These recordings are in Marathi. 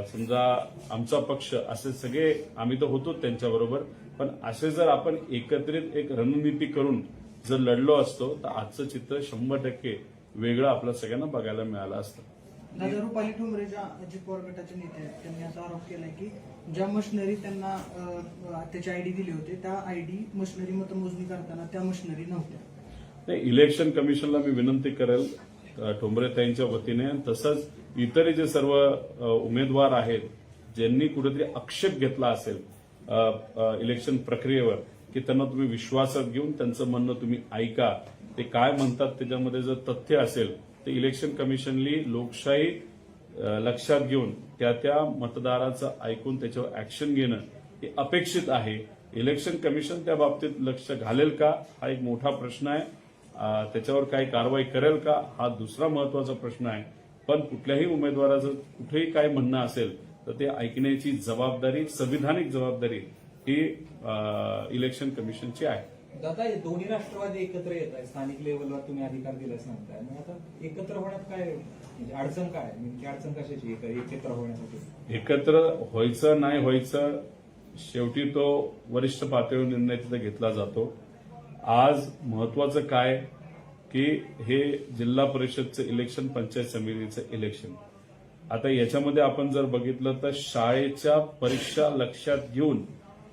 समजा आमचा पक्ष असे सगळे आम्ही तर होतो त्यांच्याबरोबर, पण असे जर आपण एकत्रित एक रणनीती करून जर लढलो असतो तर आजचं चित्र 100% वेगळं आपल्या सगळ्यांना बघायला मिळालं असतं. दादा रुपाली ठोंबरे ज्या अजित पवार गटाचे नेते आहेत त्यांनी असा आरोप केलाय की ज्या मशिनरी त्यांना त्याची आयडी दिली होती त्या आयडी मशिनरी मतमोजणी करताना त्या मशिनरी नव्हत्या. नाही, इलेक्शन कमिशनला मी विनंती करेल ठोंबरेताईंच्या वतीने, तसंच इतर जे सर्व उमेदवार आहेत ज्यांनी कुठेतरी आक्षेप घेतला असेल इलेक्शन प्रक्रियेवर, की त्यांना तुम्ही विश्वासात घेऊन त्यांचं म्हणणं तुम्ही ऐका, ते काय म्हणतात त्याच्यामध्ये जर तथ्य असेल तर इलेक्शन कमिशननी लोकशाही लक्षात घेऊन त्या मतदाराचं ऐकून त्याच्यावर ऍक्शन घेणं हे अपेक्षित आहे. इलेक्शन कमिशन त्या बाबतीत लक्ष घालेल का हा एक मोठा प्रश्न आहे. त्याच्यावर काही कारवाई करेल का हा दुसरा महत्वाचा प्रश्न आहे. पण कुठल्याही उमेदवाराचं कुठेही काय म्हणणं असेल तर ते ऐकण्याची जबाबदारी, संविधानिक जबाबदारी ही इलेक्शन कमिशनची आहे. दादा, दोन्ही राष्ट्रवादी एकत्र येत आहे, स्थानिक लेवलवर तुम्ही अधिकार दिलाच नव्हता, मग आता एकत्र होण्यात काय म्हणजे अडचण काय, नेमकी अडचण कशाची एकत्र होण्यासाठी? एकत्र व्हायचं नाही व्हायचं शेवटी तो वरिष्ठ पातळीवर निर्णय तिथे घेतला जातो. आज महत्वाचं काय की हे जिल्हा परिषदचं इलेक्शन, पंचायत समितीचं इलेक्शन, आता याच्यामध्ये आपण जर बघितलं तर शाळेच्या परीक्षा लक्षात घेऊन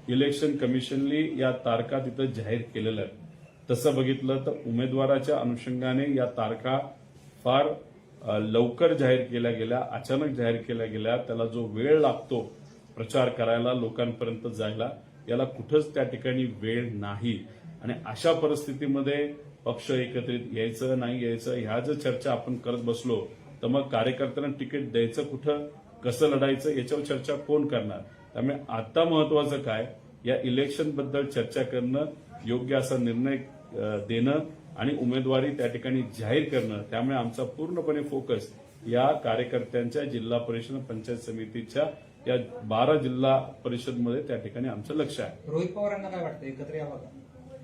इलेक्शन कमिशननी या तारखा तिथं जाहीर केलेल्या आहेत. तसं बघितलं तर उमेदवाराच्या अनुषंगाने या तारखा फार लवकर जाहीर केल्या गेल्या, अचानक जाहीर केल्या गेल्या. त्याला जो वेळ लागतो प्रचार करायला, लोकांपर्यंत जायला, याला कुठंच त्या ठिकाणी वेळ नाही. आणि अशा परिस्थितीमध्ये पक्ष एकत्रित यायचं नाही यायचं ह्या जर चर्चा आपण करत बसलो तर मग कार्यकर्त्यांना तिकीट द्यायचं कुठं, कसं लढायचं याच्यावर चर्चा कोण करणार. त्यामुळे आता महत्वाचं काय, या इलेक्शनबद्दल चर्चा करणं, योग्य असा निर्णय देणं आणि उमेदवारी त्या ठिकाणी जाहीर करणं. त्यामुळे आमचा पूर्णपणे फोकस या कार्यकर्त्यांच्या जिल्हा परिषद, पंचायत समितीच्या या 12 जिल्हा परिषदमध्ये त्या ठिकाणी आमचं लक्ष आहे. रोहित पवारांना काय वाटतं, एकत्र यावं का,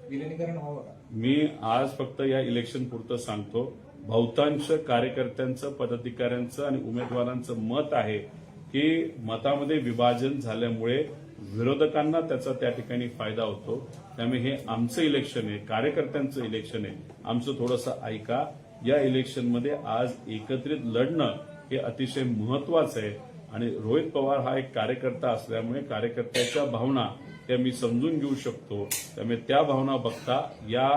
विलिनीकरण व्हावं का? मी आज फक्त या इलेक्शन पुरतं सांगतो, बहुतांश कार्यकर्त्यांचं, पदाधिकाऱ्यांचं आणि उमेदवारांचं मत आहे की मतामध्ये विभाजन झाल्यामुळे विरोधकांना त्याचा त्या ठिकाणी फायदा होतो. त्यामुळे हे आमचं इलेक्शन आहे, कार्यकर्त्यांचं इलेक्शन आहे, आमचं थोडंसं ऐका. या इलेक्शनमध्ये आज एकत्रित लढणं हे अतिशय महत्वाचं आहे. आणि रोहित पवार हा एक कार्यकर्ता असल्यामुळे कार्यकर्त्याच्या भावना त्या मी समजून घेऊ शकतो. त्यामुळे त्या भावना बघता या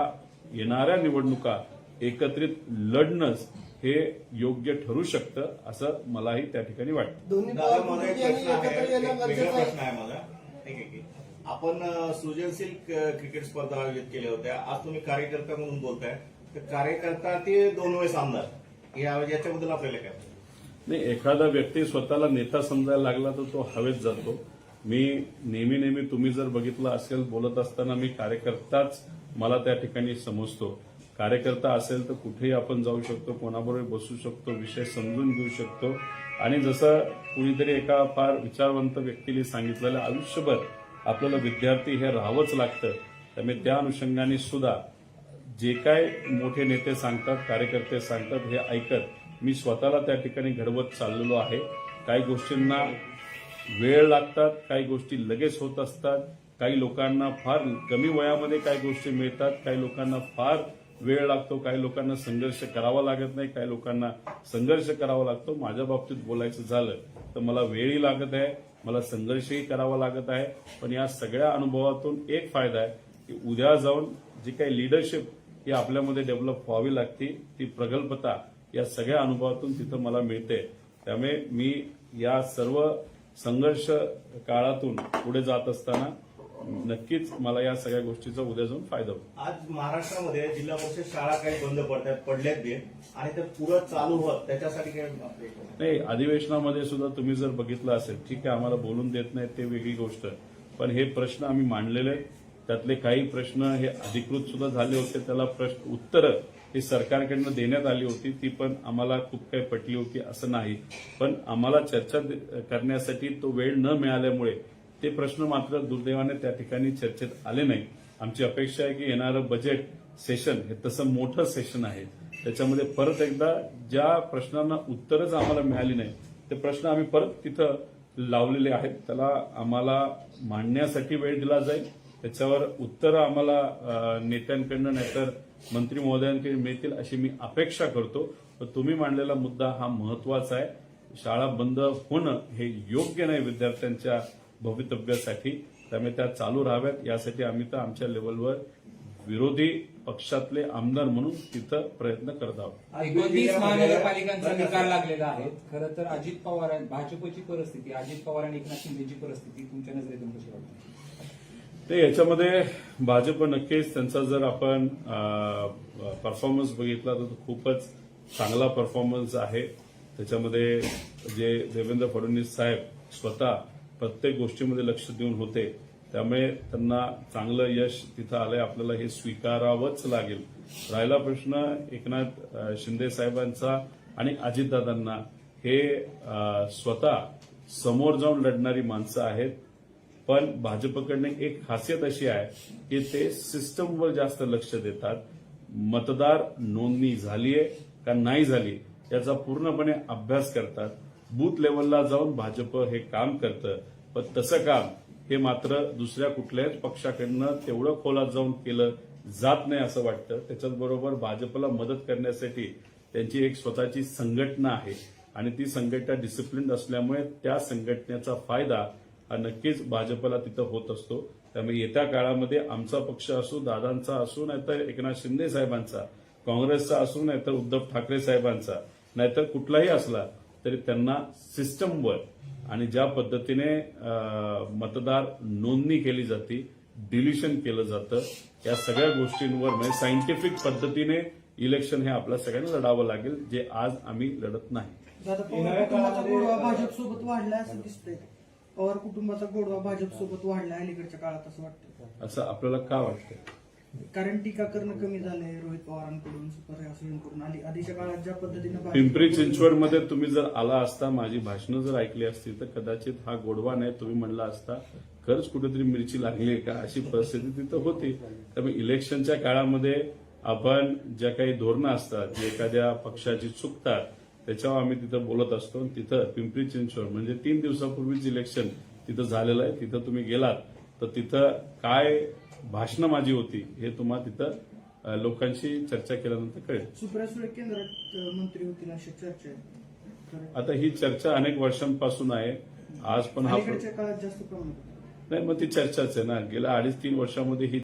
येणाऱ्या निवडणुका एकत्रित लढणंच हे योग्य ठरू शकतं असं मलाही त्या ठिकाणी वाटतं. दादा, माझा एक प्रश्न आहे, एक वेगळा प्रश्न आहे माझा. आपण सृजनशील क्रिकेट स्पर्धा आयोजित केल्या होत्या, आज तुम्ही कार्यकर्ता म्हणून बोलताय, तर कार्यकर्ता ते 2 वेळेस आमदार, याच्याबद्दल आपल्याला काय? नाही, एखादा व्यक्ती स्वतःला नेता समजायला लागला तर तो हवेत जातो. मी नेहमी तुम्ही जर बघितलं असेल बोलत असताना मी कार्यकर्ताच मला त्या ठिकाणी समजतो. कार्यकर्ता असेल तर कुठेही आपण जाऊ शकतो, कोणाबरोबर बसू शकतो, विषय समजून घेऊ शकतो. आणि जसं कुणीतरी एका फार विचारवंत व्यक्तीने सांगितलेलं, आयुष्यभर आपल्याला विद्यार्थी हे राहावंच लागतं. त्यामुळे त्या अनुषंगाने सुद्धा जे काय मोठे नेते सांगतात, कार्यकर्ते सांगतात हे ऐकत मी स्वतःला त्या ठिकाणी घडवत चाललेलो आहे. काही गोष्टींना वेळ लागतात, काही गोष्टी लगेच होत असतात, काही लोकांना फार कमी वयामध्ये काही गोष्टी मिळतात, काही लोकांना फार वेळ लागतो, काही लोकांना संघर्ष करावा लागत नाही, काही लोकांना संघर्ष करावा लागतो. माझ्या बाबतीत बोलायचं झालं तर मला वेळही लागत आहे, मला संघर्षही करावा लागत आहे. पण या सगळ्या अनुभवातून एक फायदा आहे की उद्या जाऊन जी काही लिडरशिप ही आपल्यामध्ये डेव्हलप व्हावी लागते, ती प्रगल्भता या सगळ्या अनुभवातून तिथं मला मिळते. त्यामुळे मी या सर्व संघर्ष काळातून पुढे जात असताना नक्कीच मला या सगळ्या गोष्टीचा उद्या जाऊन फायदा होतो. आज महाराष्ट्रामध्ये जिल्हा परिषद शाळा काही बंद पडल्यात बी, आणि ते पुढं चालू होत त्याच्यासाठी काय? नाही, अधिवेशनामध्ये सुद्धा तुम्ही जर बघितलं असेल, ठीक आहे आम्हाला बोलून देत नाहीत ते वेगळी गोष्ट, पण हे प्रश्न आम्ही मांडलेले, त्यातले काही प्रश्न हे अधिकृत सुद्धा झाले होते. त्याला प्रश्न उत्तरं ही सरकारकडनं देण्यात आली होती, ती पण आम्हाला खूप काही पटली होती असं नाही. पण आम्हाला चर्चा करण्यासाठी तो वेळ न मिळाल्यामुळे ते प्रश्न मात्र दुर्दैवाने त्या ठिकाणी चर्चेत आले नाही. आमची अपेक्षा आहे की येणारं बजेट सेशन हे तसं मोठं सेशन आहे, त्याच्यामध्ये परत एकदा ज्या प्रश्नांना उत्तरच आम्हाला मिळाली नाही ते प्रश्न आम्ही परत तिथं लावलेले आहेत. त्याला आम्हाला मांडण्यासाठी वेळ दिला जाईल. त्याच्यावर उत्तरं आम्हाला नेत्यांकडनं नाहीतर मंत्री महोदयांकडे मिळतील अशी मी अपेक्षा करतो. पण तुम्ही मांडलेला मुद्दा हा महत्वाचा आहे. शाळा बंद होणं हे योग्य नाही विद्यार्थ्यांच्या भवितव्यासाठी. त्यामुळे त्या चालू राहाव्यात यासाठी आम्ही तर आमच्या लेवलवर विरोधी पक्षातले आमदार म्हणून तिथं प्रयत्न करत आहोत. 29 महानगरपालिकांचा निकाल लागलेला आहे. खरं तर अजित पवार भाजपची परिस्थिती, अजित पवार आणि एकनाथ शिंदेची परिस्थिती तुमच्या नजरेतून कशी वाटते? ते याच्यामध्ये भाजप नक्कीच त्यांचा जर आपण परफॉर्मन्स बघितला तर तो खूपच चांगला परफॉर्मन्स आहे. त्याच्यामध्ये जे देवेंद्र फडणवीस साहेब स्वतः प्रत्येक गोष्टीमध्ये लक्ष देऊन होते त्यामुळे त्यांना चांगलं यश तिथं आलंय. आपल्याला हे स्वीकारावंच लागेल. राहिला प्रश्न एकनाथ शिंदे साहेबांचा आणि अजितदादांना, हे स्वतः समोर जाऊन लढणारी माणसं आहेत. पण भाजपकडनं एक खासियत अशी आहे की ते सिस्टमवर जास्त लक्ष देतात. मतदार नोंदणी झालीये का नाही झाली याचा पूर्णपणे अभ्यास करतात. बूथ लेवलला जाऊन भाजप हे काम करतं. पण तसं काम हे मात्र दुसऱ्या कुठल्याच पक्षाकडनं तेवढं खोलात जाऊन केलं जात नाही असं वाटतं. त्याच्याचबरोबर भाजपला मदत करण्यासाठी त्यांची एक स्वतःची संघटना आहे आणि ती संघटना डिसिप्लिन असल्यामुळे त्या संघटनेचा फायदा हा नक्कीच भाजपला तिथं होत असतो. त्यामुळे येत्या काळामध्ये आमचा पक्ष असो, दादांचा असो, नाहीतर एकनाथ शिंदे साहेबांचा, काँग्रेसचा असो, नाहीतर उद्धव ठाकरे साहेबांचा, नाहीतर कुठलाही असला तरी त्यांना सिस्टमवर आणि ज्या पद्धतीने मतदार नोंदणी केली जाते, डिलिशन केलं जातं, या सगळ्या गोष्टींवर म्हणजे सायंटिफिक पद्धतीने इलेक्शन हे आपल्या सगळ्यांना लढावं लागेल, जे आज आम्ही लढत नाही. दादा, पवार कुटुंबाचा गोडवा भाजपसोबत वाढलाय असं दिसतंय. पवार कुटुंबाचा गोडवा भाजपसोबत वाढलाय अलीकडच्या काळात असं वाटतं. असं आपल्याला का वाटतं? कारण टीका करणं कमी झालंय रोहित पवारांकडून, सुप्रिया आधीच्या काळात ज्या पद्धतीनं पिंपरी चिंचवडमध्ये तुम्ही जर आला असता, माझी भाषणं जर ऐकली असती तर कदाचित हा गोडवा नाही तुम्ही म्हणला असता खरंच कुठेतरी मिरची लागली आहे का अशी परिस्थिती तिथं होती. त्यामुळे इलेक्शनच्या काळामध्ये आपण ज्या काही धोरणं असतात, जे एखाद्या पक्षाची चुकतात, त्याच्यावर आम्ही तिथं बोलत असतो. आणि तिथं पिंपरी चिंचवड म्हणजे 3 दिवसापूर्वीच इलेक्शन तिथं झालेलं आहे. तिथं तुम्ही गेलात तर तिथं काय भाषणं माझी होती हे तुम्हाला तिथं लोकांशी चर्चा केल्यानंतर कळेल. सुप्रिया सुळे केंद्रात मंत्री होतील अशी चर्चा आहे. आता ही चर्चा अनेक वर्षांपासून आहे. आज पण हा अलीकडच्या काळात जास्त प्रमाणात नाही, मग ती चर्चाच आहे ना. गेल्या 2.5-3 वर्षामध्ये ही